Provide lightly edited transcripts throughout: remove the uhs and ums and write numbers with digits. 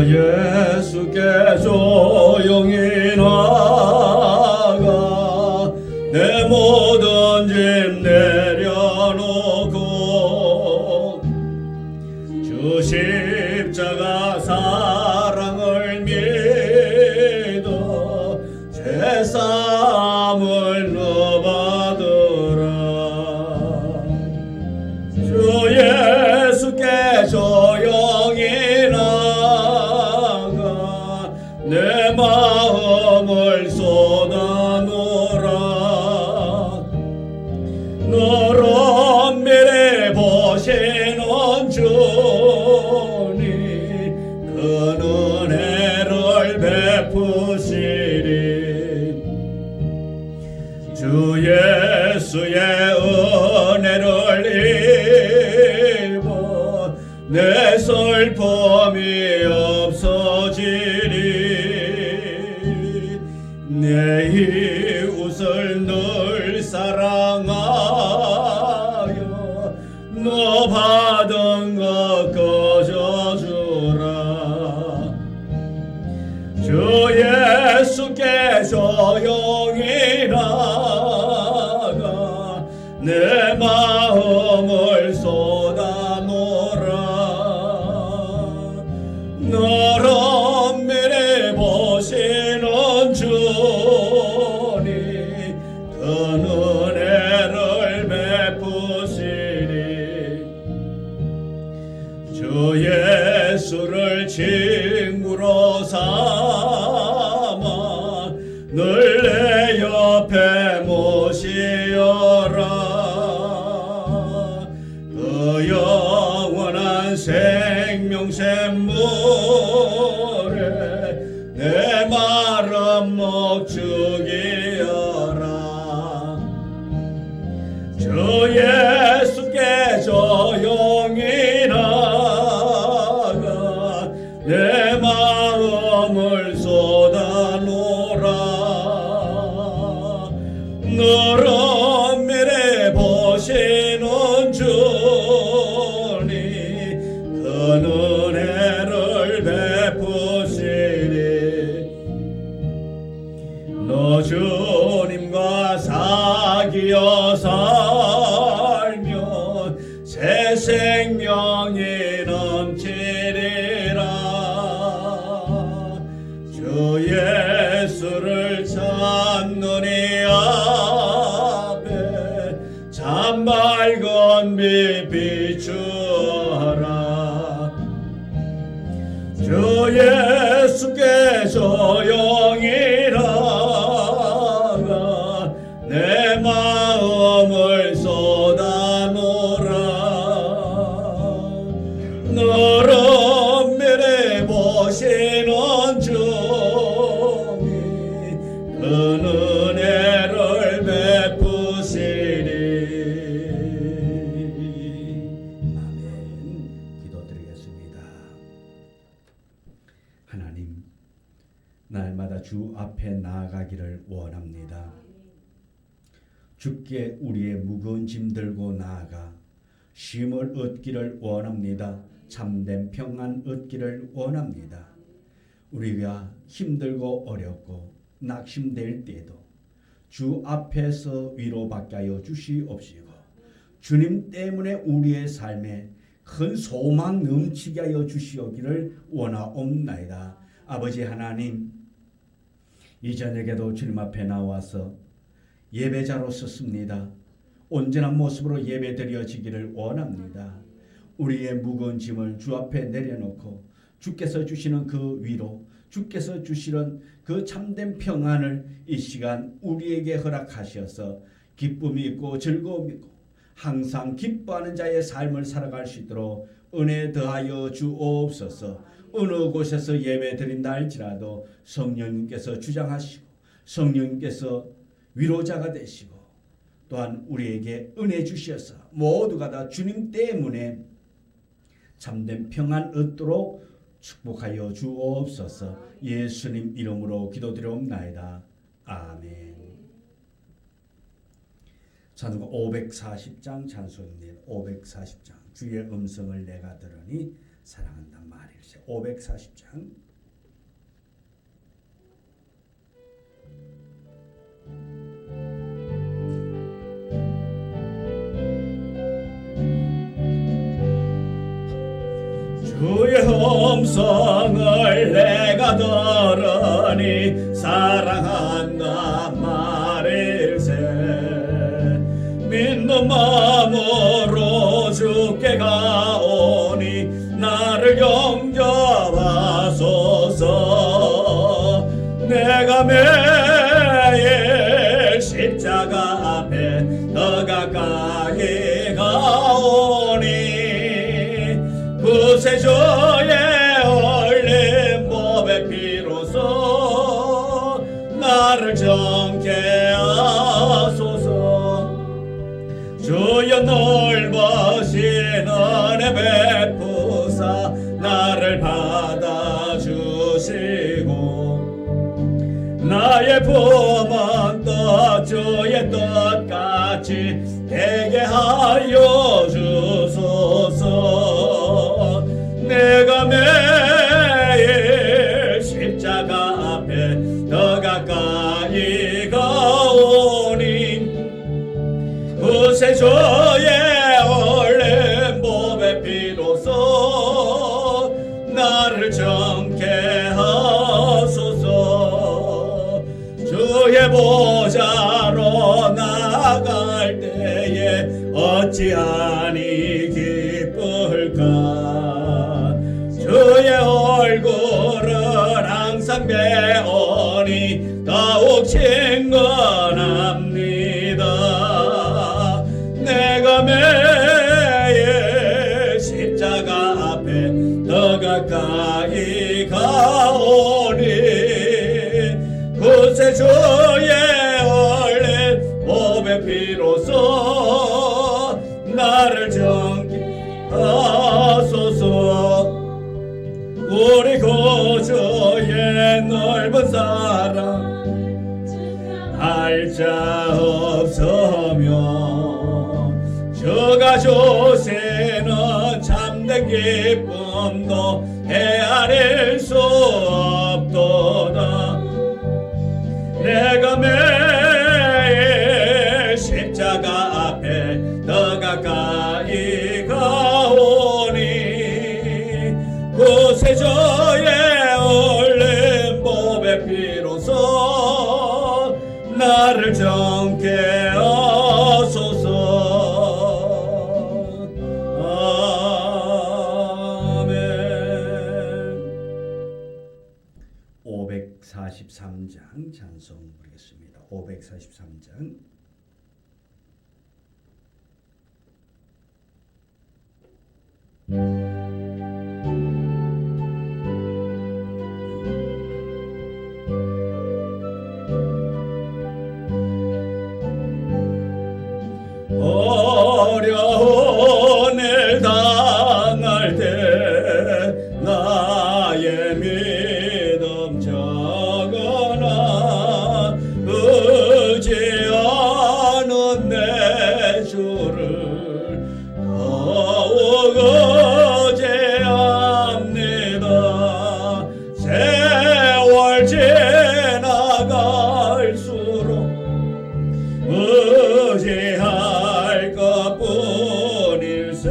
예수께 조용히 나가 내 모든 짐 내려놓고 주 십자가 사랑을 믿어 죄사함을 너 받으라. 주 예수께 조용히 나가 내 마음을 쏟아놓으라. 너로 미리 보시는 주님 그 은혜를 베푸시리. 주 예수의 은혜를 입어 내 슬픔이 없어지리. 내 이웃을 늘 사랑하여 너 받은 것 거저주라. 주 예수께 조용히 나가 내 마음을 쏟아놓으라. 너로 미리 보시는 주님 그 은혜를 베푸시리. 주 예수를 친구로 삼아 늘 내 옆에 모시어라. 그 영원한 생명샘 물에 내 마른 목축이어라. 주 예수께 조용히 나가 내 마음을 쏟아놓으라. 너로 미리 보시는 주님 그 은혜를 베푸시리. 너 주님과 사귀어 살면 새 생명이 넘치리라. 주 예수를 찾는 이 앞에 참 밝은 빛 비추어라. 주 예수께 조용히 나가 내 마음을 쏟아놓으라. 너로 미리 보시는 주님 그 은혜를 베푸시리. 아멘. 기도드리겠습니다. 하나님, 날마다 주 앞에 나아가기를 원합니다. 주께 우리의 무거운 짐 들고 나아가 쉼을 얻기를 원합니다. 참된 평안 얻기를 원합니다. 우리가 힘들고 어렵고 낙심될 때도 주 앞에서 위로받게 하여 주시옵시고 주님 때문에 우리의 삶에 큰 소망 넘치게 하여 주시오기를 원하옵나이다. 아버지 하나님, 이 저녁에도 주님 앞에 나와서 예배자로 섰습니다. 온전한 모습으로 예배드려지기를 원합니다. 우리의 무거운 짐을 주 앞에 내려놓고 주께서 주시는 그 위로, 주께서 주시는 그 참된 평안을 이 시간 우리에게 허락하셔서 기쁨이 있고 즐거움이 있고 항상 기뻐하는 자의 삶을 살아갈 수 있도록 은혜 더하여 주옵소서. 어느 곳에서 예배드린다 할지라도 성령님께서 주장하시고 성령님께서 위로자가 되시고 또한 우리에게 은혜 주셔서 모두가 다 주님 때문에 참된 평안 얻도록 축복하여 주옵소서. 예수님 이름으로 기도드리옵나이다. 아멘. 찬송 540장 찬송입니다. 540장 주의 음성을 내가 들으니 사랑한단 말일세. 540장 주의 음성을 내가 들으니 사랑한다 말일세. 믿는 마음으로 주께 가오니 나를 영접하소서. 내가 매일 십자가 앞에 더 가까이 가오니 구세주의 흘린 법의 피로써 나를 정케 하소서. 주여 넓으신 은혜 베푸사 나를 받아주시고 나의 품은 뜻 주의 뜻같이 되게 하여 주소서. 내가 매일 십자가 앞에 더 가까이 가오니 구세주의 흘린 법의 피로써 나를 정케 하소서. 주의 보좌로 나아갈 때에 어찌하니 기쁠까. 주의 얼굴은 항상 배우니 더욱 친근합니다. 내가 매일 십자가 앞에 더 가까이 가오니 구세주의 흘린 법의 피로써 나를 정케 하소서. 우리 구주의 넓은 사랑 알 자 없으며 주가 주시는 참된 기쁨도 헤아릴 수 없도다. 내가 매일 십자가 앞에 더 가까이 가오니 구세주의 흘린 법의 피로써 나를 정케 하소서. 아멘. 543장 찬송 부르겠습니다. 543장 어려운 일 당할 때 나의 믿음 적어나 의지하는 내 주를 더욱 의지합니다. 세월 지나갈수록 의지할 것뿐일세.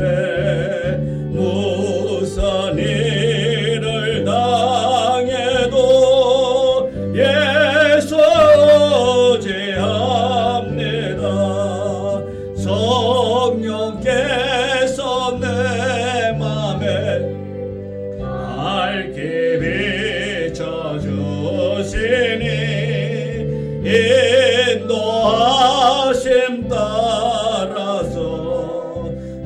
무슨 일을 당해도 예수 의지합니다. 성령께서 내 맘에 밝게 비춰주시니 인도하심 따라서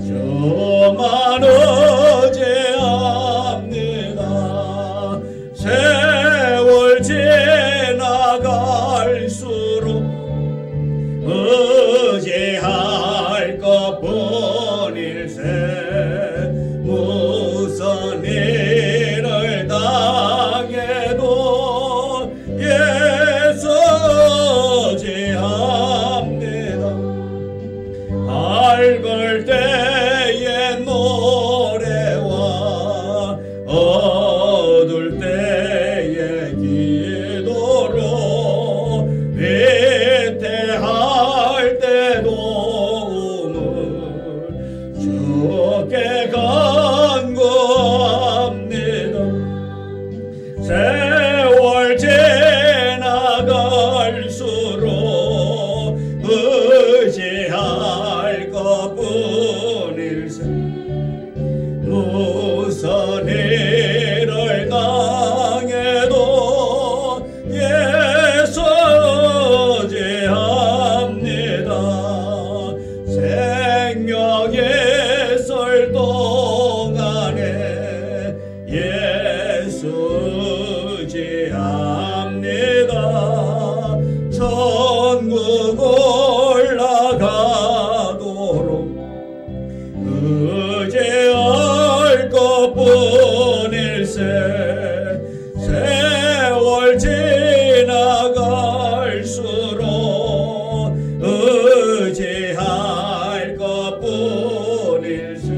주만 의지합니다. 세월 지나갈수록 의지할 것뿐일세. 무슨 일을 당해도 예수 의지합니다. 밝을 때의 노래와 의지할 것뿐일세 무슨 일을 당해도 예수 의지합니다. 생명의 설 동안에 예수 의지합니다. 천국 올라가도록 의지할 것뿐일세 세월 지나갈수록 의지할 것뿐일세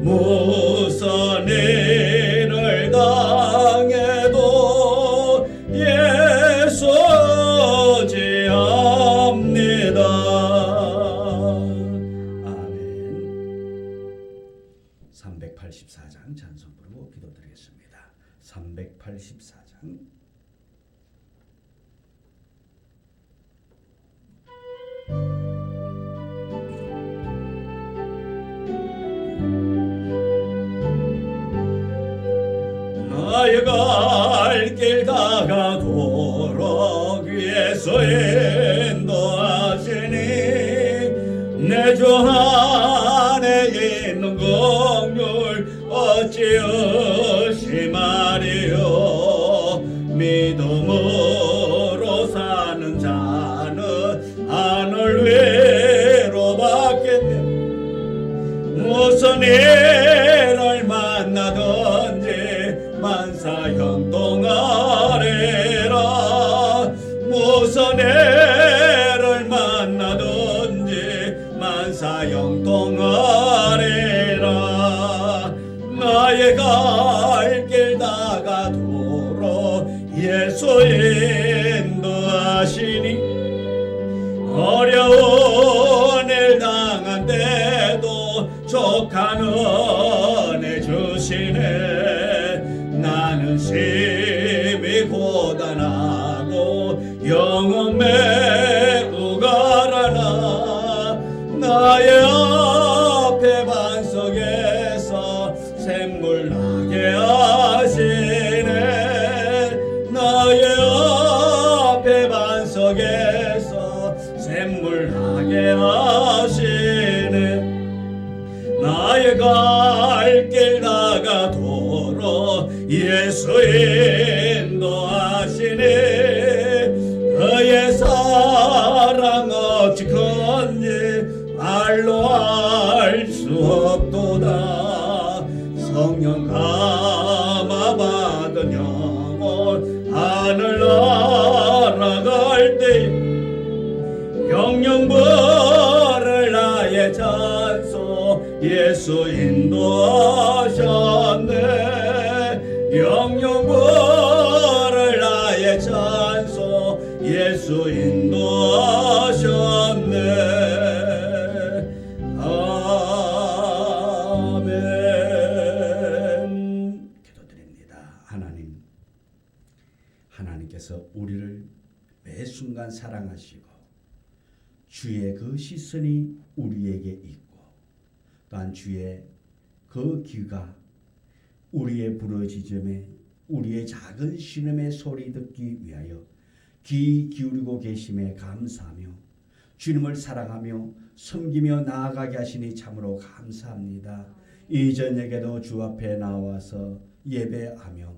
무슨 일을 당해도 예수 의지합니다. 아멘. 384장 찬송 부르고 기도드리겠습니다. 384장. 나의 갈 길 다가도록 위에서 인도하시니 내 주 안에 있는 긍휼 어찌 의심하리요. 믿음으로 사는 자는 하늘 위로 받겠네. 무슨 일을 만나든지 만사 형통하리라. 무슨 일을 만나든지 만사 형통하리라. 나의 갈 길 다가도록 예수 인도하시니 어려운 일 당한 때도 족한 은혜 주시네. 나는 심히 고단하고 영혼 매우 가라나 나의 앞에 반석에서 샘물 나게 하시네. 나의 앞에 반석에서 샘물 나게 하시네. 나의 갈 길 다가도록 예수 인도하시니 그의 사랑 어찌 큰지 말로 알 수 없도다. 성령 감화 받은 영혼 하늘 날아갈 때 영영부를 나의 찬송 예수 인도하셨네. 영영부를 나의 찬송 예수 인도하셨네. 아멘. 기도드립니다. 하나님께서 우리를 매 순간 사랑하시고 주의 그 시선이 우리에게 있고 또한 주의 그 귀가 우리의 부르짖음에 우리의 작은 신음의 소리 듣기 위하여 귀 기울이고 계심에 감사하며 주님을 사랑하며 섬기며 나아가게 하시니 참으로 감사합니다. 이 저녁에도 주 앞에 나와서 예배하며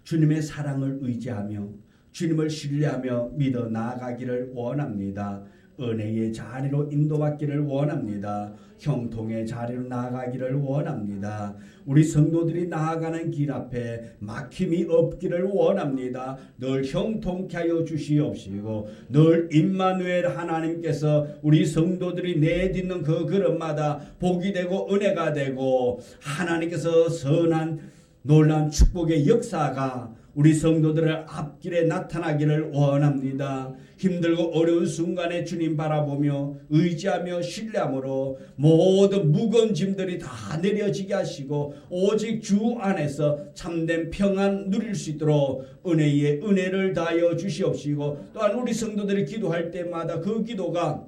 주님의 사랑을 의지하며 주님을 신뢰하며 믿어 나아가기를 원합니다. 은혜의 자리로 인도받기를 원합니다. 형통의 자리로 나아가기를 원합니다. 우리 성도들이 나아가는 길 앞에 막힘이 없기를 원합니다. 늘 형통케 하여 주시옵시고 늘 임마누엘 하나님께서 우리 성도들이 내딛는 그 걸음마다 복이 되고 은혜가 되고 하나님께서 선한 놀라운 축복의 역사가 우리 성도들의 앞길에 나타나기를 원합니다. 힘들고 어려운 순간에 주님 바라보며 의지하며 신뢰함으로 모든 무거운 짐들이 다 내려지게 하시고 오직 주 안에서 참된 평안 누릴 수 있도록 은혜의 은혜를 다하여 주시옵시고 또한 우리 성도들이 기도할 때마다 그 기도가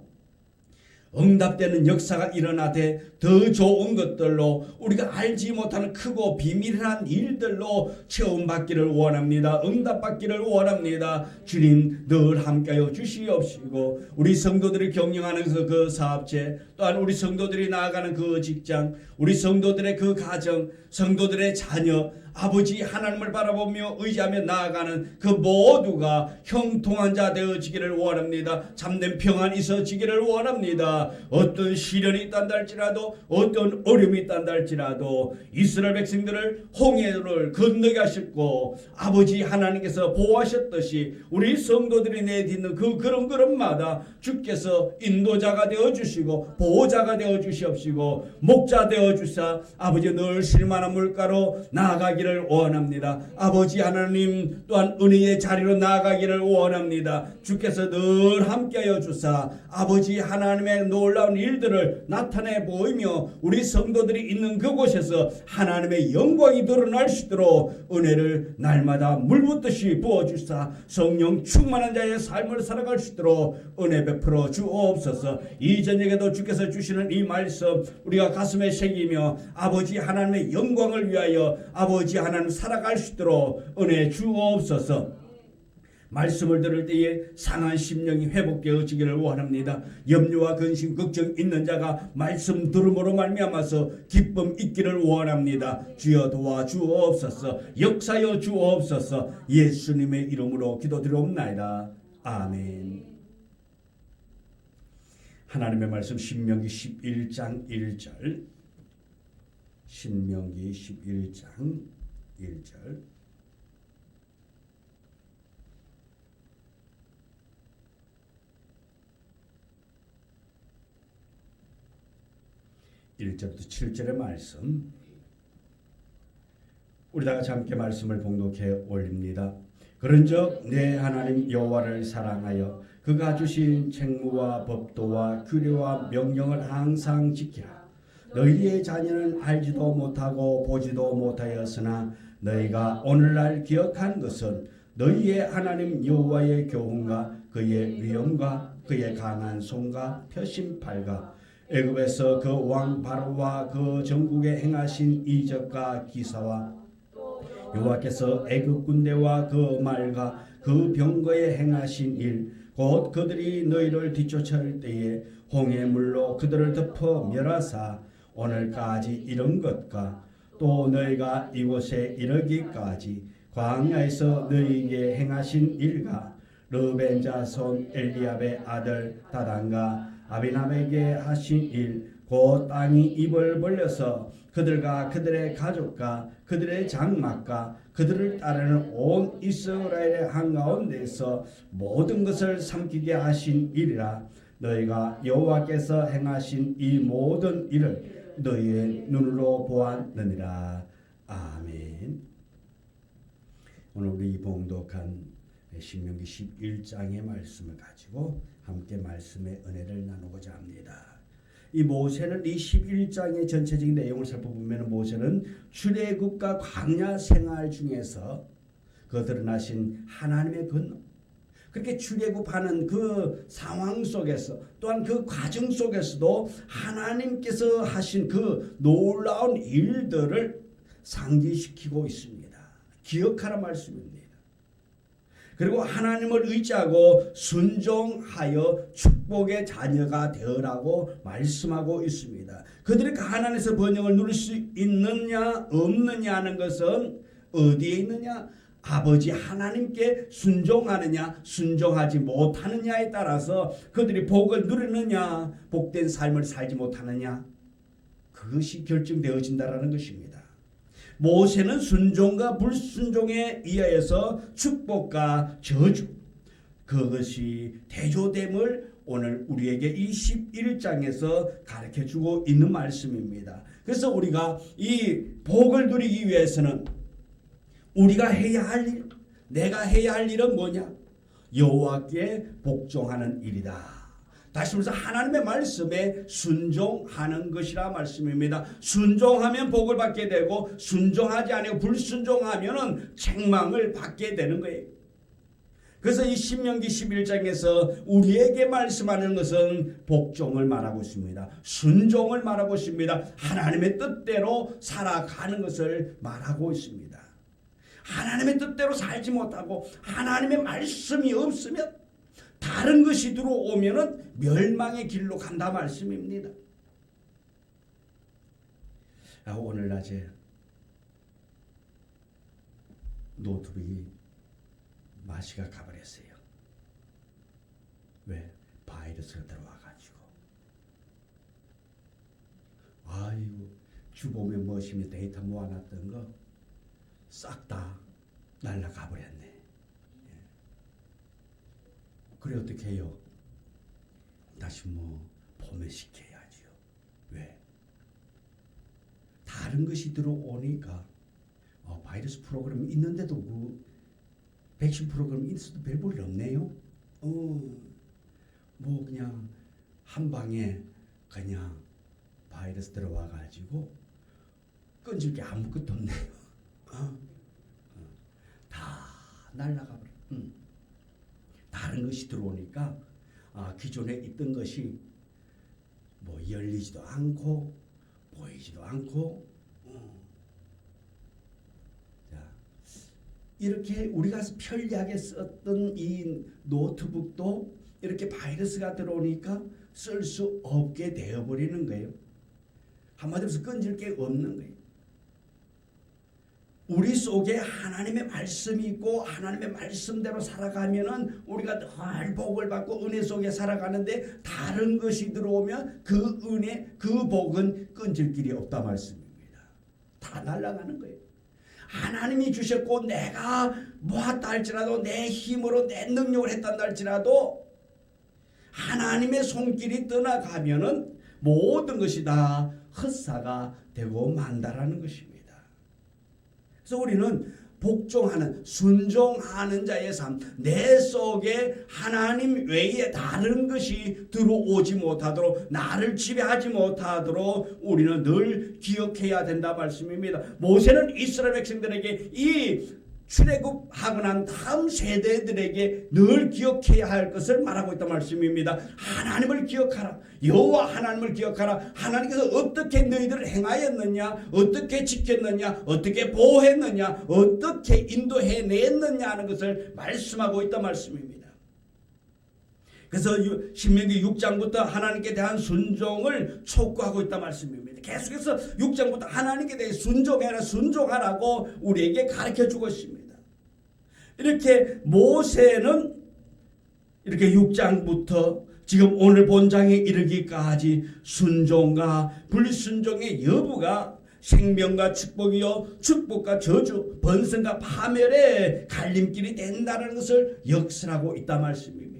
응답되는 역사가 일어나되 더 좋은 것들로 우리가 알지 못하는 크고 비밀한 일들로 체험받기를 원합니다. 응답받기를 원합니다. 주님 늘 함께하여 주시옵시고 우리 성도들이 경영하는 그 사업체, 또한 우리 성도들이 나아가는 그 직장, 우리 성도들의 그 가정, 성도들의 자녀, 아버지 하나님을 바라보며 의지하며 나아가는 그 모두가 형통한 자 되어지기를 원합니다. 참된 평안이 있어지기를 원합니다. 어떤 시련이 있단다 할지라도, 어떤 어려움이 있단다 할지라도 이스라엘 백성들을 홍해를 건너게 하셨고 아버지 하나님께서 보호하셨듯이 우리 성도들이 내딛는 그 걸음걸음마다 주께서 인도자가 되어주시고 보호자가 되어주시옵시고 목자 되어주사 아버지 늘 실만한 물가로 나아가기를 원합니다. 아버지 하나님 또한 은혜의 자리로 나아가기를 원합니다. 주께서 늘 함께하여 주사 아버지 하나님의 놀라운 일들을 나타내 보이며 우리 성도들이 있는 그곳에서 하나님의 영광이 드러날 수 있도록 은혜를 날마다 물붓듯이 부어주사 성령 충만한 자의 삶을 살아갈 수 있도록 은혜 베풀어 주옵소서. 이 저녁에도 주께서 주시는 이 말씀 우리가 가슴에 새기며 아버지 하나님의 영광을 위하여 아버지 하나님 살아갈 수 있도록 은혜 주옵소서. 말씀을 들을 때에 상한 심령이 회복되어지기를 원합니다. 염려와 근심, 걱정 있는 자가 말씀 들음으로 말미암아서 기쁨 있기를 원합니다. 주여 도와주옵소서. 역사여 주옵소서. 예수님의 이름으로 기도드리옵나이다. 아멘. 하나님의 말씀 신명기 11장 1절, 신명기 11장 1절. (1절부터) 7절의 말씀, 우리 다 같이 함께 말씀을 봉독해 올립니다. 그런즉 내 하나님 여호와를 사랑하여 그가 주신 책무와 법도와 규례와 명령을 항상 지키라. 너희의 자녀는 알지도 못하고 보지도 못하였으나 너희가 오늘날 기억한 것은 너희의 하나님 여호와의 교훈과 그의 위엄과 그의 강한 손과 표심팔과 애굽에서 그 왕 바로와 그 전국에 행하신 이적과 기사와 여호와께서 애굽 군대와 그 말과 그 병거에 행하신 일, 곧 그들이 너희를 뒤쫓을 때에 홍해물로 그들을 덮어 멸하사 오늘까지 이런 것과 또 너희가 이곳에 이르기까지 광야에서 너희에게 행하신 일과 르벤 자손 엘리압의 아들 다단과 아비나에게 하신 일, 곧 땅이 입을 벌려서 그들과 그들의 가족과 그들의 장막과 그들을 따르는 온 이스라엘의 한가운데서 모든 것을 삼키게 하신 일이라. 너희가 여호와께서 행하신 이 모든 일을 너희의 눈으로 보았느니라. 아멘. 오늘 우리 봉독한 신명기 11장의 말씀을 가지고 함께 말씀의 은혜를 나누고자 합니다. 이 모세는 이 11장의 전체적인 내용을 살펴보면 모세는 출애굽과 광야 생활 중에서 그 드러나신 하나님의 권능, 그렇게 출애굽하는 그 상황 속에서 또한 그 과정 속에서도 하나님께서 하신 그 놀라운 일들을 상기시키고 있습니다. 기억하라 말씀입니다. 그리고 하나님을 의지하고 순종하여 축복의 자녀가 되어라고 말씀하고 있습니다. 그들이 가나안에서 번영을 누릴 수 있느냐 없느냐 하는 것은 어디에 있느냐? 아버지 하나님께 순종하느냐 순종하지 못하느냐에 따라서 그들이 복을 누리느냐 복된 삶을 살지 못하느냐, 그것이 결정되어진다라는 것입니다. 모세는 순종과 불순종에 의하여서 축복과 저주, 그것이 대조됨을 오늘 우리에게 이 11장에서 가르쳐주고 있는 말씀입니다. 그래서 우리가 이 복을 누리기 위해서는 우리가 해야 할 일, 내가 해야 할 일은 뭐냐? 여호와께 복종하는 일이다. 다시 말해서 하나님의 말씀에 순종하는 것이라 말씀입니다. 순종하면 복을 받게 되고 순종하지 않고 불순종하면 책망을 받게 되는 거예요. 그래서 이 신명기 11장에서 우리에게 말씀하는 것은 복종을 말하고 있습니다. 순종을 말하고 있습니다. 하나님의 뜻대로 살아가는 것을 말하고 있습니다. 하나님의 뜻대로 살지 못하고 하나님의 말씀이 없으면 다른 것이 들어오면은 멸망의 길로 간다 말씀입니다. 오늘 낮에 노트북이 맛이가 가버렸어요. 왜? 바이러스가 들어와가지고. 아이고, 주보에 무엇이며 데이터 모아놨던 거 싹 다 날라가 버렸네. 그래 어떻게 해요? 다시 포맷시켜야죠. 왜? 다른 것이 들어오니까 바이러스 프로그램이 있는데도 그 백신 프로그램이 있어도 별 볼일 없네요. 그냥 한 방에 그냥 바이러스 들어와 가지고 끈질 게 아무것도 없네요. 다 날라가 버려. 다른 것이 들어오니까 기존에 있던 것이 열리지도 않고 보이지도 않고. 이렇게 우리가 편리하게 썼던 이 노트북도 이렇게 바이러스가 들어오니까 쓸 수 없게 되어버리는 거예요. 한마디로 해서 끈질 게 없는 거예요. 우리 속에 하나님의 말씀이 있고 하나님의 말씀대로 살아가면은 우리가 늘 복을 받고 은혜 속에 살아가는데 다른 것이 들어오면 그 은혜, 그 복은 끈질 길이 없다 말씀입니다. 다 날아가는 거예요. 하나님이 주셨고 내가 모았다 할지라도 내 힘으로 내 능력을 했단다 할지라도 하나님의 손길이 떠나가면은 모든 것이 다 헛사가 되고 만다라는 것입니다. 그래서 우리는 복종하는 순종하는 자의 삶, 내 속에 하나님 외에 다른 것이 들어오지 못하도록 나를 지배하지 못하도록 우리는 늘 기억해야 된다 말씀입니다. 모세는 이스라엘 백성들에게 이 출애굽하고 난 다음 세대들에게 늘 기억해야 할 것을 말하고 있단 말씀입니다. 하나님을 기억하라. 여호와 하나님을 기억하라. 하나님께서 어떻게 너희들을 행하였느냐, 어떻게 지켰느냐, 어떻게 보호했느냐, 어떻게 인도해냈느냐 하는 것을 말씀하고 있단 말씀입니다. 그래서 신명기 6장부터 하나님께 대한 순종을 촉구하고 있단 말씀입니다. 계속해서 6장부터 하나님께 대해 순종하라고 우리에게 가르쳐주고 있습니다. 이렇게 모세는 이렇게 6장부터 지금 오늘 본장에 이르기까지 순종과 불순종의 여부가 생명과 축복이요 축복과 저주, 번성과 파멸의 갈림길이 된다는 것을 역설하고 있단 말씀입니다.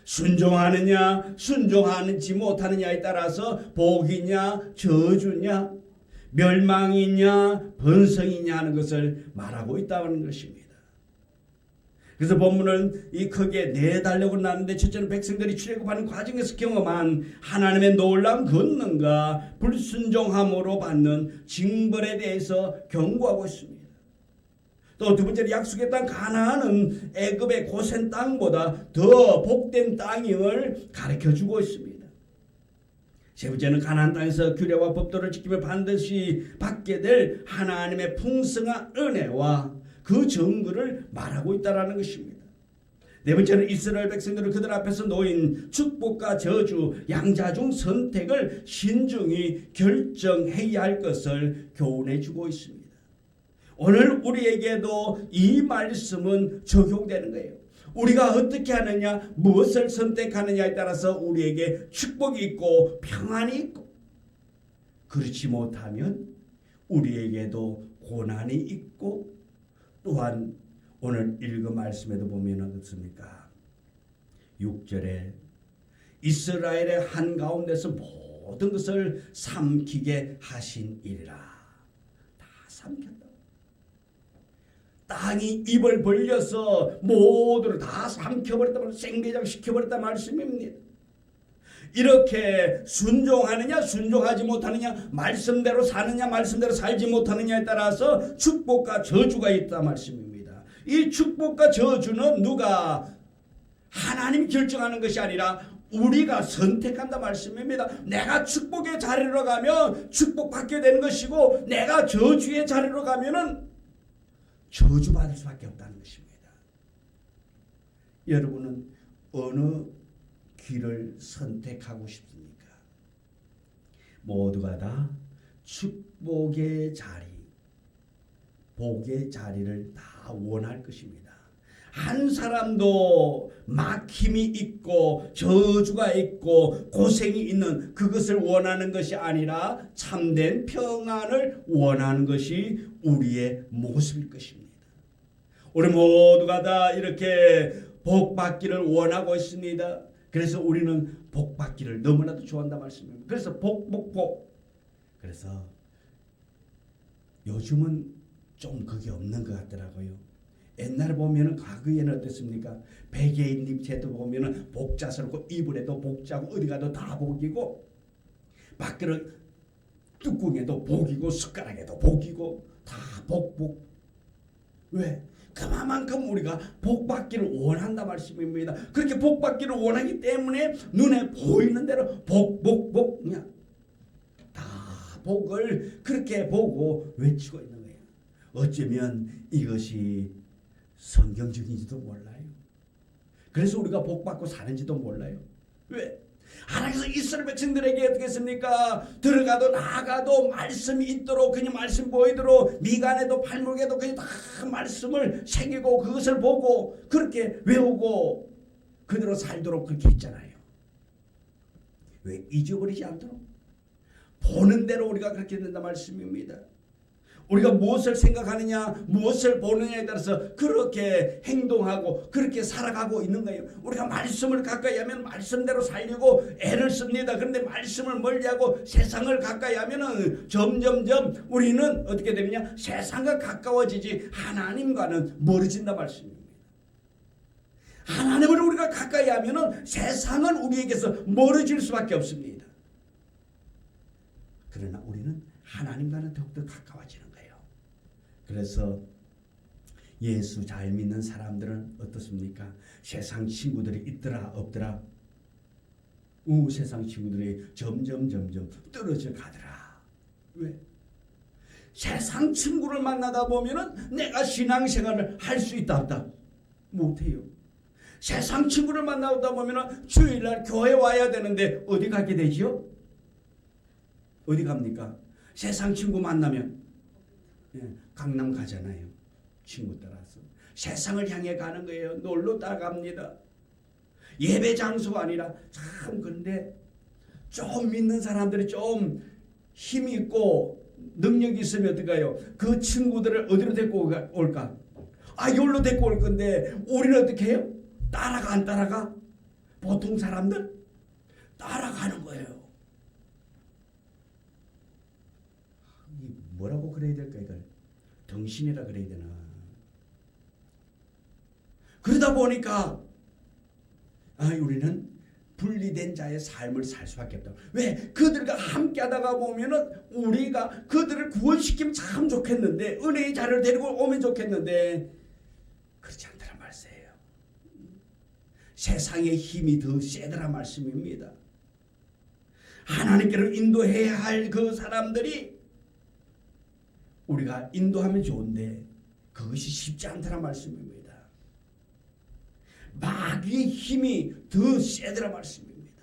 순종하느냐 순종하지 못하느냐에 따라서 복이냐 저주냐 멸망이냐 번성이냐 하는 것을 말하고 있다는 것입니다. 그래서 본문은 이 크게 네 달력으로 나누는데 첫째는 백성들이 출애굽하는 과정에서 경험한 하나님의 놀라운 권능과 불순종함으로 받는 징벌에 대해서 경고하고 있습니다. 또 두 번째는 약속의 땅 가나안은 애굽의 고센 땅보다 더 복된 땅임을 가르쳐주고 있습니다. 세 번째는 가나안 땅에서 규례와 법도를 지키며 반드시 받게 될 하나님의 풍성한 은혜와 그 정글을 말하고 있다는 것입니다. 네 번째는 이스라엘 백성들을 그들 앞에서 놓인 축복과 저주, 양자중 선택을 신중히 결정해야 할 것을 교훈해 주고 있습니다. 오늘 우리에게도 이 말씀은 적용되는 거예요. 우리가 어떻게 하느냐, 무엇을 선택하느냐에 따라서 우리에게 축복이 있고 평안이 있고, 그렇지 못하면 우리에게도 고난이 있고, 또한 오늘 읽은 말씀에도 보면 어떻습니까? 6절에 이스라엘의 한가운데서 모든 것을 삼키게 하신 이라. 다 삼켰다. 땅이 입을 벌려서 모두를 다 삼켜버렸다, 생매장 시켜버렸다 말씀입니다. 이렇게 순종하느냐 순종하지 못하느냐, 말씀대로 사느냐 말씀대로 살지 못하느냐에 따라서 축복과 저주가 있다 말씀입니다. 이 축복과 저주는 누가 하나님 결정하는 것이 아니라 우리가 선택한다 말씀입니다. 내가 축복의 자리로 가면 축복받게 되는 것이고 내가 저주의 자리로 가면은 저주받을 수밖에 없다는 것입니다. 여러분은 어느 길을 선택하고 싶습니까? 모두가 다 축복의 자리, 복의 자리를 다 원할 것입니다. 한 사람도 막힘이 있고 저주가 있고 고생이 있는 그것을 원하는 것이 아니라 참된 평안을 원하는 것이 우리의 모습일 것입니다. 우리 모두가 다 이렇게 복받기를 원하고 있습니다. 그래서 우리는 복받기를 너무나도 좋아한다 말씀입니다. 그래서 복. 그래서 요즘은 좀 그게 없는 것 같더라고요. 옛날에 보면은 과거에는 어땠습니까? 백예인 입체도 보면은 복자스럽고 이불에도 복자고 어디 가도 다 복이고 밖으로 뚜껑에도 복이고 숟가락에도 복이고 다 복. 왜? 그만큼 우리가 복받기를 원한다 말씀입니다. 그렇게 복받기를 원하기 때문에 눈에 보이는 대로 복 그냥 다 복을 그렇게 보고 외치고 있는 거예요. 어쩌면 이것이 성경적인지도 몰라요. 그래서 우리가 복받고 사는지도 몰라요. 왜? 하나님께서 이스라엘 백성들에게 어떻게 했습니까? 들어가도 나가도 말씀이 있도록 그냥 말씀 보이도록 미간에도 팔목에도 그냥 다 말씀을 새기고 그것을 보고 그렇게 외우고 그대로 살도록 그렇게 했잖아요. 왜? 잊어버리지 않도록 보는 대로 우리가 그렇게 된다 말씀입니다. 우리가 무엇을 생각하느냐 무엇을 보느냐에 따라서 그렇게 행동하고 그렇게 살아가고 있는 거예요. 우리가 말씀을 가까이 하면 말씀대로 살려고 애를 씁니다. 그런데 말씀을 멀리하고 세상을 가까이 하면 점점점 우리는 어떻게 되느냐 세상과 가까워지지 하나님과는 멀어진다 말씀입니다. 하나님을 우리가 가까이 하면 세상은 우리에게서 멀어질 수밖에 없습니다. 그러나 우리는 하나님과는 더욱더 가까워지는 거예요. 그래서 예수 잘 믿는 사람들은 어떻습니까? 세상 친구들이 있더라 없더라? 세상 친구들이 점점 떨어져 가더라. 왜? 세상 친구를 만나다 보면은 내가 신앙생활을 할 수 있다 없다? 못해요. 세상 친구를 만나다 보면은 주일날 교회 와야 되는데 어디 가게 되지요? 어디 갑니까? 세상 친구 만나면 강남 가잖아요. 친구 따라서 세상을 향해 가는 거예요. 놀러 따라갑니다. 예배 장소가 아니라 참 근데 좀 믿는 사람들이 좀 힘이 있고 능력이 있으면 어떨까요? 그 친구들을 어디로 데리고 올까? 여기로 데리고 올 건데 우리는 어떻게 해요? 따라가 안 따라가? 보통 사람들 따라가는 거예요. 뭐라고 그래야 될까 이걸? 덩신이라 그래야 되나? 그러다 보니까 우리는 분리된 자의 삶을 살 수밖에 없다. 왜? 그들과 함께 하다가 보면은 우리가 그들을 구원시키면 참 좋겠는데 은혜의 자를 데리고 오면 좋겠는데 그렇지 않다는 말씀이에요. 세상의 힘이 더 세더라 말씀입니다. 하나님께로 인도해야 할 그 사람들이 우리가 인도하면 좋은데 그것이 쉽지 않다는 말씀입니다. 마귀의 힘이 더 세더라 말씀입니다.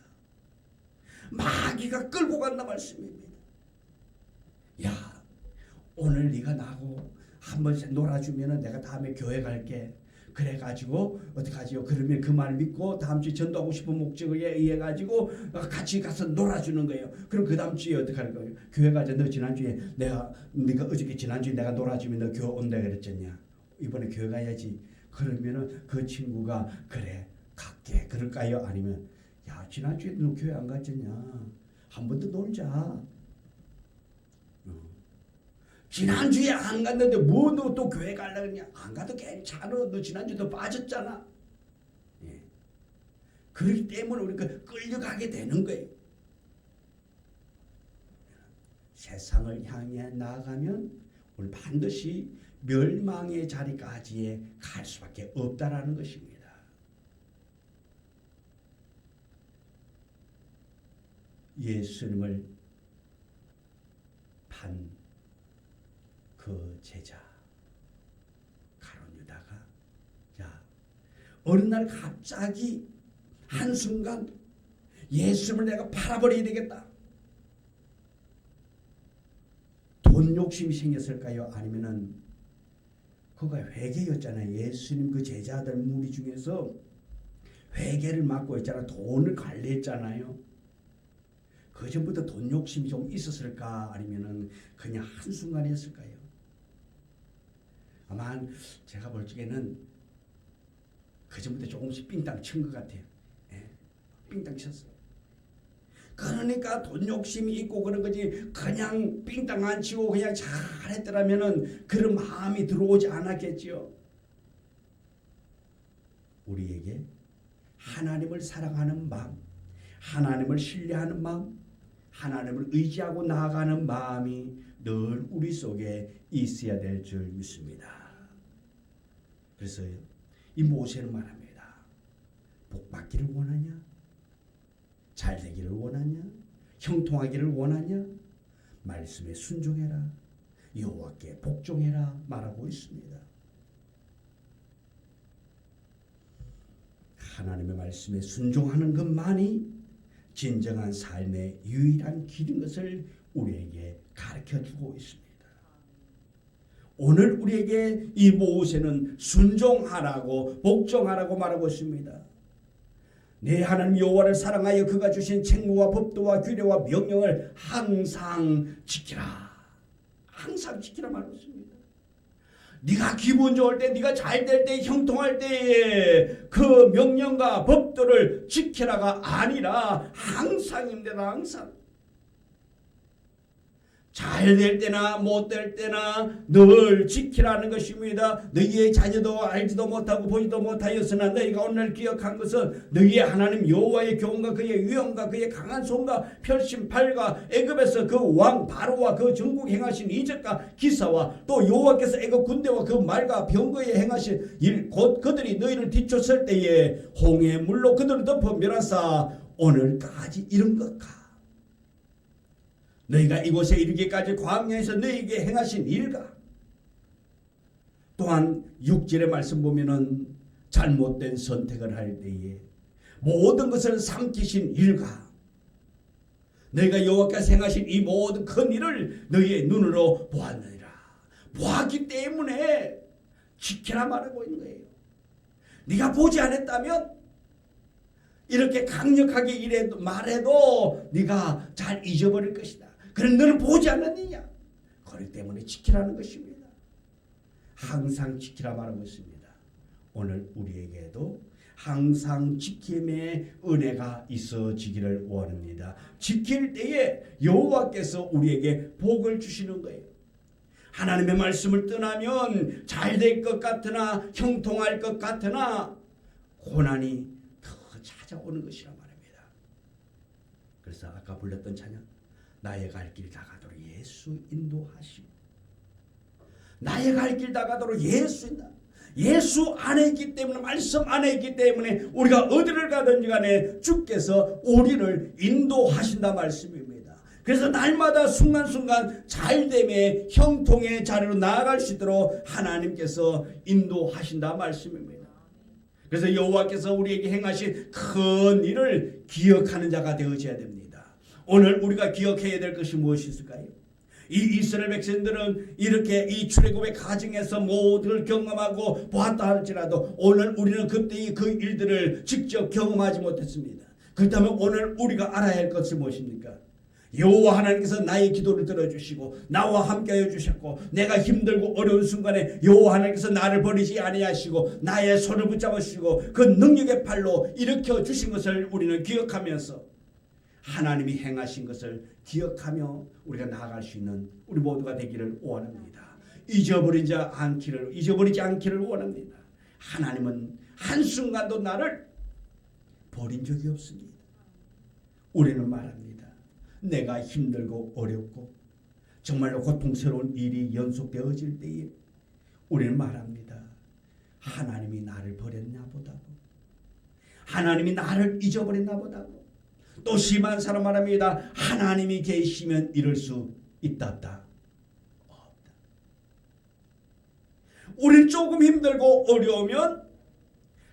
마귀가 끌고 간다 말씀입니다. 야, 오늘 네가 나하고 한번 놀아주면 내가 다음에 교회 갈게. 그래가지고 어떡하지요? 그러면 그 말 믿고 다음 주에 전도하고 싶은 목적에 의해 가지고 같이 가서 놀아주는 거예요. 그럼 그 다음 주에 어떡할 거예요? 교회 가자. 너 지난주에 네가 어저께 지난주에 내가 놀아주면 너 교회 온다 그랬잖냐. 이번에 교회 가야지. 그러면은 그 친구가 그래 갈게 그럴까요? 아니면 야 지난주에 너 교회 안 갔잖냐. 한 번 더 놀자. 지난주에 안 갔는데 뭐 너 또 교회 가려고 그러냐. 안 가도 괜찮아. 너 지난주에 빠졌잖아. 그렇기 때문에 우리가 끌려가게 되는 거예요. 세상을 향해 나아가면 우리 반드시 멸망의 자리까지 갈 수밖에 없다라는 것입니다. 예수님을 판 그 제자 가룟 유다가 자 어느 날 갑자기 한순간 예수님을 내가 팔아버려야 되겠다. 돈 욕심이 생겼을까요? 아니면은 그가 회개였잖아요. 예수님 그 제자들 무리 중에서 회개를 맡고 있잖아. 돈을 관리했잖아요. 그 전부터 돈 욕심이 좀 있었을까? 아니면은 그냥 한순간이었을까요? 아마 제가 볼 적에는 그 전부터 조금씩 삥땅 친 것 같아요. 예, 삥땅 쳤어요. 그러니까 돈 욕심이 있고 그런 거지 그냥 삥땅 안 치고 그냥 잘했더라면은 그런 마음이 들어오지 않았겠지요. 우리에게 하나님을 사랑하는 마음, 하나님을 신뢰하는 마음, 하나님을 의지하고 나아가는 마음이 늘 우리 속에 있어야 될 줄 믿습니다. 그래서 이 모세는 말합니다. 복 받기를 원하냐? 잘 되기를 원하냐? 형통하기를 원하냐? 말씀에 순종해라. 여호와께 복종해라 말하고 있습니다. 하나님의 말씀에 순종하는 것만이 진정한 삶의 유일한 길인 것을 우리에게 가르쳐주고 있습니다. 오늘 우리에게 이 모세는 순종하라고 복종하라고 말하고 있습니다. 내 하나님 여호와를 사랑하여 그가 주신 책무와 법도와 규례와 명령을 항상 지키라. 항상 지키라 말하고 있습니다. 네가 기분 좋을 때, 네가 잘 될 때, 형통할 때에 그 명령과 법도를 지키라가 아니라 항상입니다. 항상. 잘 될 때나 못 될 때나 늘 지키라는 것입니다. 너희의 자녀도 알지도 못하고 보지도 못하였으나 너희가 오늘 기억한 것은 너희의 하나님 여호와의 교훈과 그의 위엄과 그의 강한 손과 펼친 팔과 애굽에서 그 왕 바로와 그 전국 행하신 이적과 기사와 또 여호와께서 애굽 군대와 그 말과 병거에 행하신 일 곧 그들이 너희를 뒤쫓을 때에 홍해 물로 그들을 덮어 멸하사 오늘까지 이른 것과 너희가 이곳에 이르기까지 광야에서 너희에게 행하신 일과 또한 6절의 말씀 보면은 잘못된 선택을 할 때에 모든 것을 삼키신 일과 너희가 여호와께서 행하신 이 모든 큰 일을 너희의 눈으로 보았느니라. 보았기 때문에 지키라 말하고 있는 거예요. 네가 보지 않았다면 이렇게 강력하게 말해도 네가 잘 잊어버릴 것이다. 그럼 너는 보지 않았느냐? 그렇기 때문에 지키라는 것입니다. 항상 지키라 말하고 있습니다. 오늘 우리에게도 항상 지킴의 은혜가 있어지기를 원합니다. 지킬 때에 여호와께서 우리에게 복을 주시는 거예요. 하나님의 말씀을 떠나면 잘 될 것 같으나 형통할 것 같으나 고난이 더 찾아오는 것이라 말입니다. 그래서 아까 불렀던 찬양 나의 갈 길 다가도록 예수 인도하시고 나의 갈 길 다가도록 예수 인도 예수 안에 있기 때문에 말씀 안에 있기 때문에 우리가 어디를 가든지 간에 주께서 우리를 인도하신다 말씀입니다. 그래서 날마다 순간순간 잘됨의 형통의 자리로 나아갈 수 있도록 하나님께서 인도하신다 말씀입니다. 그래서 여호와께서 우리에게 행하신 큰 일을 기억하는 자가 되어져야 됩니다. 오늘 우리가 기억해야 될 것이 무엇이 있을까요? 이 이스라엘 백성들은 이렇게 이 출애굽의 과정에서 모두를 경험하고 보았다 할지라도 오늘 우리는 그때의 그 일들을 직접 경험하지 못했습니다. 그렇다면 오늘 우리가 알아야 할 것이 무엇입니까? 여호와 하나님께서 나의 기도를 들어주시고 나와 함께하여 주셨고 내가 힘들고 어려운 순간에 여호와 하나님께서 나를 버리지 아니하시고 나의 손을 붙잡으시고 그 능력의 팔로 일으켜 주신 것을 우리는 기억하면서 하나님이 행하신 것을 기억하며 우리가 나아갈 수 있는 우리 모두가 되기를 원합니다. 잊어버리지 않기를 원합니다. 하나님은 한순간도 나를 버린 적이 없습니다. 우리는 말합니다. 내가 힘들고 어렵고 정말로 고통스러운 일이 연속되어질 때에 우리는 말합니다. 하나님이 나를 버렸나 보다고, 하나님이 나를 잊어버렸나 보다고. 또 심한 사람 말합니다. 하나님이 계시면 이럴 수 있다. 없다. 우린 조금 힘들고 어려우면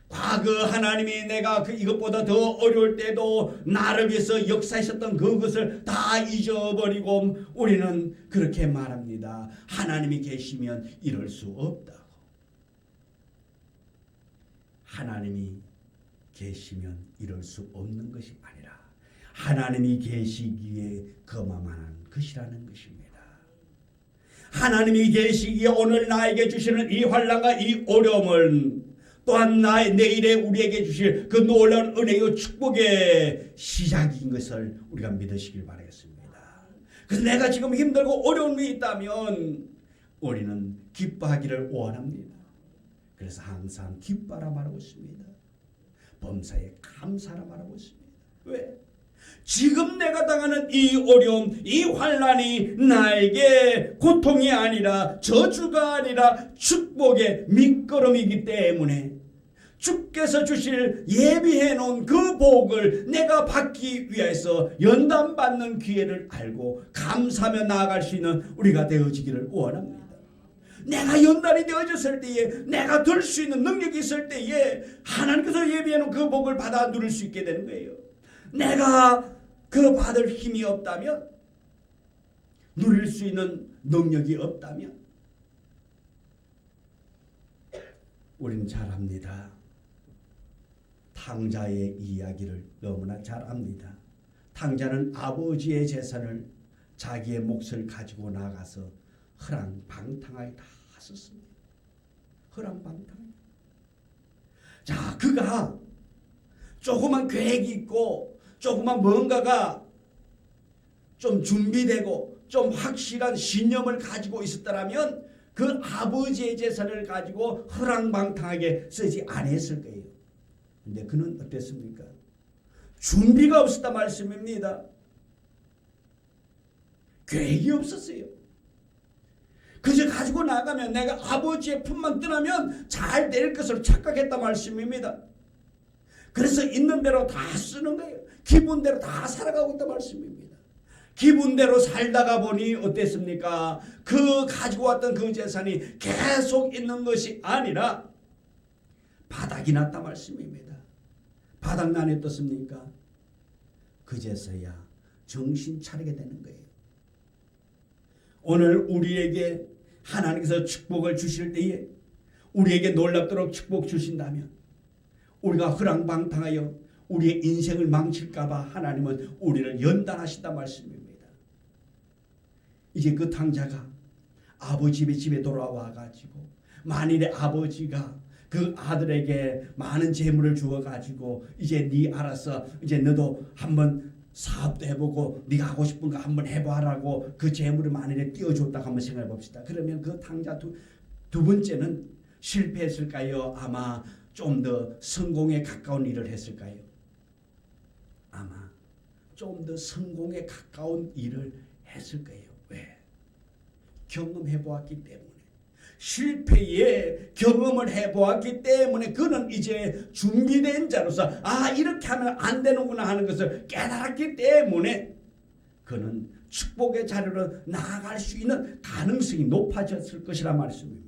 과거 하나님이 내가 이것보다 더 어려울 때도 나를 위해서 역사하셨던 그것을 다 잊어버리고 우리는 그렇게 말합니다. 하나님이 계시면 이럴 수 없다고. 하나님이 계시면 이럴 수 없는 것이 아니라 하나님이 계시기에 그만한 것이라는 것입니다. 하나님이 계시기에 오늘 나에게 주시는 이 환난과 이 어려움을 또한 내일에 우리에게 주실 그 놀라운 은혜의 축복의 시작인 것을 우리가 믿으시길 바라겠습니다. 그래서 내가 지금 힘들고 어려움이 있다면 우리는 기뻐하기를 원합니다. 그래서 항상 기뻐하라 말하고 있습니다. 범사에 감사하라 말하고 있습니다. 왜? 지금 내가 당하는 이 어려움, 이 환난이 나에게 고통이 아니라 저주가 아니라 축복의 밑거름이기 때문에 주께서 주실 예비해 놓은 그 복을 내가 받기 위해서 연단받는 기회를 알고 감사하며 나아갈 수 있는 우리가 되어지기를 원합니다. 내가 연단이 되어졌을 때에, 내가 들 수 있는 능력이 있을 때에 하나님께서 예비해 놓은 그 복을 받아 누릴 수 있게 되는 거예요. 내가 그 받을 힘이 없다면, 누릴 수 있는 능력이 없다면 우린 잘 압니다. 탕자의 이야기를 너무나 잘 압니다. 탕자는 아버지의 재산을, 자기의 몫을 가지고 나가서 허랑방탕하게 다 썼습니다. 허랑방탕. 자, 그가 조그만 계획이 있고 조그만 뭔가가 좀 준비되고 좀 확실한 신념을 가지고 있었더라면 그 아버지의 재산을 가지고 허랑방탕하게 쓰지 않았을 거예요. 근데 그는 어땠습니까? 준비가 없었다 말씀입니다. 계획이 없었어요. 그저 가지고 나가면 내가 아버지의 품만 떠나면 잘 될 것을 착각했다 말씀입니다. 그래서 있는 대로 다 쓰는 거예요. 기분대로 다 살아가고 있다 말씀입니다. 기분대로 살다가 보니 어땠습니까? 그 가지고 왔던 그 재산이 계속 있는 것이 아니라 바닥이 났다 말씀입니다. 바닥난이 어떻습니까? 그제서야 정신 차리게 되는 거예요. 오늘 우리에게 하나님께서 축복을 주실 때에 우리에게 놀랍도록 축복 주신다면 우리가 허랑방탕하여 우리의 인생을 망칠까봐 하나님은 우리를 연단하신다 말씀입니다. 이제 그 탕자가 아버지 집에 돌아와 가지고 만일에 아버지가 그 아들에게 많은 재물을 주어 가지고 이제 네 알아서 이제 너도 한번 사업도 해보고 네가 하고 싶은 거 한번 해봐라고 그 재물을 만일에 띄워줬다고 한번 생각해 봅시다. 그러면 그 탕자 두 번째는 실패했을까요? 아마 좀 더 성공에 가까운 일을 했을까요? 아마 좀 더 성공에 가까운 일을 했을 거예요. 왜? 경험해 보았기 때문에. 실패에 경험을 해보았기 때문에 그는 이제 준비된 자로서 이렇게 하면 안 되는구나 하는 것을 깨달았기 때문에 그는 축복의 자리로 나아갈 수 있는 가능성이 높아졌을 것이라 말씀입니다.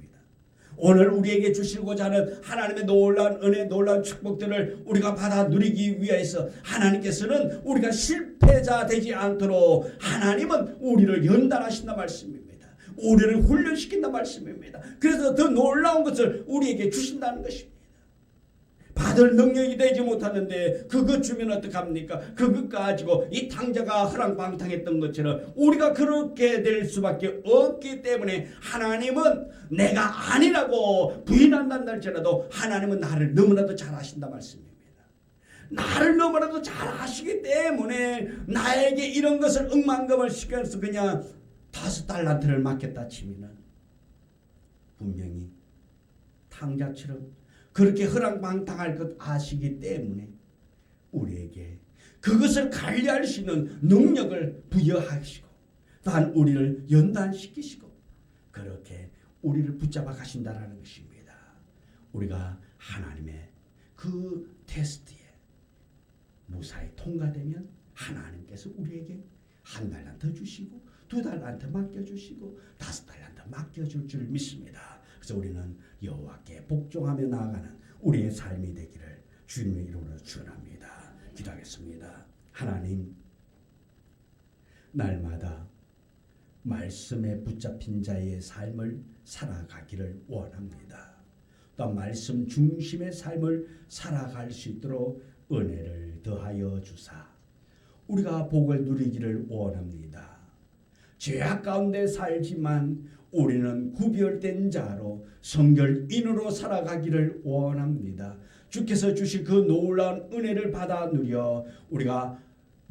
오늘 우리에게 주시고자 하는 하나님의 놀라운 은혜, 놀라운 축복들을 우리가 받아 누리기 위해서 하나님께서는 우리가 실패자 되지 않도록 하나님은 우리를 연단하신다 말씀입니다. 우리를 훈련시킨다 말씀입니다. 그래서 더 놀라운 것을 우리에게 주신다는 것입니다. 받을 능력이 되지 못하는데 그것 주면 어떡합니까? 그것 가지고 이 탕자가 허랑방탕했던 것처럼 우리가 그렇게 될 수밖에 없기 때문에 하나님은 내가 아니라고 부인한다는 할지라도 하나님은 나를 너무나도 잘 아신다 말씀입니다. 나를 너무나도 잘 아시기 때문에 나에게 이런 것을 억만금을 시켜서 그냥 5달란트를 맡겼다 치면은 분명히 탕자처럼 그렇게 허랑방탕할 것 아시기 때문에 우리에게 그것을 관리할 수 있는 능력을 부여하시고 또한 우리를 연단시키시고 그렇게 우리를 붙잡아 가신다라는 것입니다. 우리가 하나님의 그 테스트에 무사히 통과되면 하나님께서 우리에게 1달란트 주시고 2달란트 맡겨주시고 5달란트 맡겨줄 줄 믿습니다. 그래서 우리는 여호와께 복종하며 나아가는 우리의 삶이 되기를 주님의 이름으로 축원합니다. 기도하겠습니다. 하나님, 날마다 말씀에 붙잡힌 자의 삶을 살아가기를 원합니다. 또 말씀 중심의 삶을 살아갈 수 있도록 은혜를 더하여 주사 우리가 복을 누리기를 원합니다. 죄악 가운데 살지만 우리는 구별된 자로 성결인으로 살아가기를 원합니다. 주께서 주실 그 놀라운 은혜를 받아 누려 우리가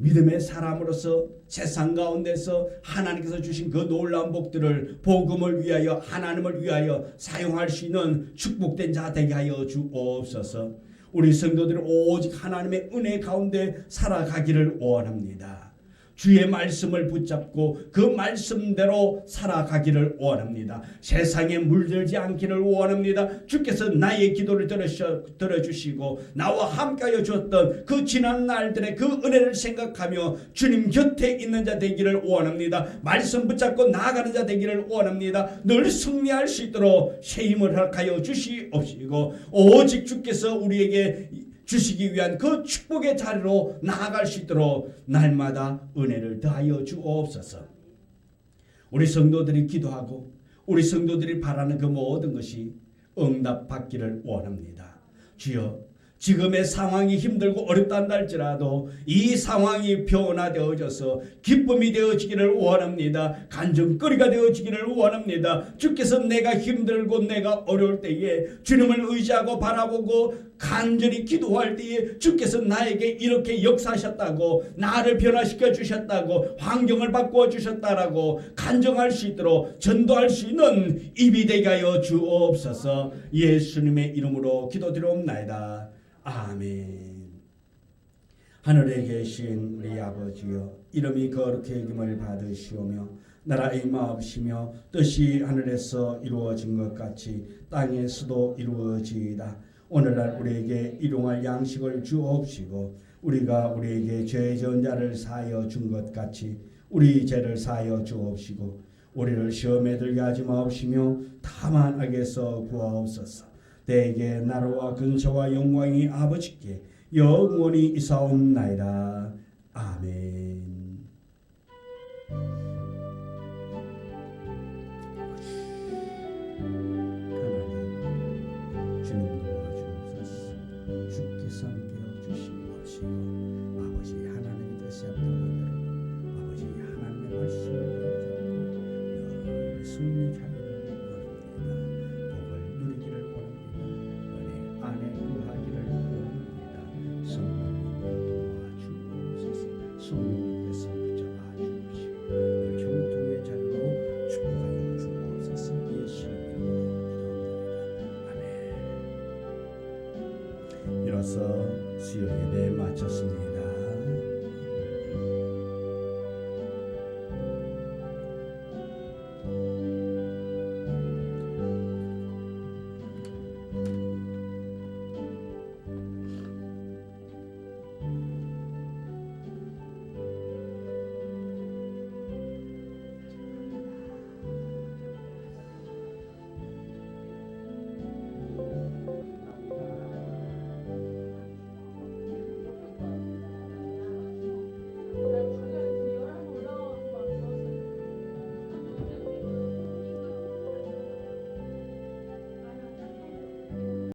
믿음의 사람으로서 세상 가운데서 하나님께서 주신 그 놀라운 복들을 복음을 위하여 하나님을 위하여 사용할 수 있는 축복된 자 되게 하여 주옵소서. 우리 성도들은 오직 하나님의 은혜 가운데 살아가기를 원합니다. 주의 말씀을 붙잡고 그 말씀대로 살아가기를 원합니다. 세상에 물들지 않기를 원합니다. 주께서 나의 기도를 들어주시고 나와 함께하여 주었던 그 지난 날들의 그 은혜를 생각하며 주님 곁에 있는 자 되기를 원합니다. 말씀 붙잡고 나아가는 자 되기를 원합니다. 늘 승리할 수 있도록 새 힘을 허락하여 주시옵시고 오직 주께서 우리에게 주시기 위한 그 축복의 자리로 나아갈 수 있도록 날마다 은혜를 더하여 주옵소서. 우리 성도들이 기도하고 우리 성도들이 바라는 그 모든 것이 응답받기를 원합니다. 주여, 지금의 상황이 힘들고 어렵다 할지라도 이 상황이 변화되어져서 기쁨이 되어지기를 원합니다. 간증거리가 되어지기를 원합니다. 주께서 내가 힘들고 내가 어려울 때에 주님을 의지하고 바라보고 간절히 기도할 때에 주께서 나에게 이렇게 역사하셨다고, 나를 변화시켜 주셨다고, 환경을 바꾸어 주셨다라고 간증할 수 있도록 전도할 수 있는 입이 되게 하여 주옵소서. 예수님의 이름으로 기도드리옵나이다. 아멘. 하늘에 계신 우리 아버지여, 이름이 거룩히 여김을 받으시오며 나라의 마옵시며 뜻이 하늘에서 이루어진 것 같이 땅에서도 이루어지이다. 오늘날 우리에게 일용할 양식을 주옵시고 우리가 우리에게 죄 지은 자를 사하여 준 것 같이 우리 죄를 사하여 주옵시고 우리를 시험에 들게 하지 마옵시며 다만 악에서 구하옵소서. 대개 나라와 근세와 영광이 아버지께 영원히 이사옵나이다. 아멘. 하나님, 주님 도와주옵소서. 주께서 함께하여 주시옵시고 아버지 하나님의 뜻이 합당하기를 아버지 하나님의 말씀을 붙잡고 늘 승리하여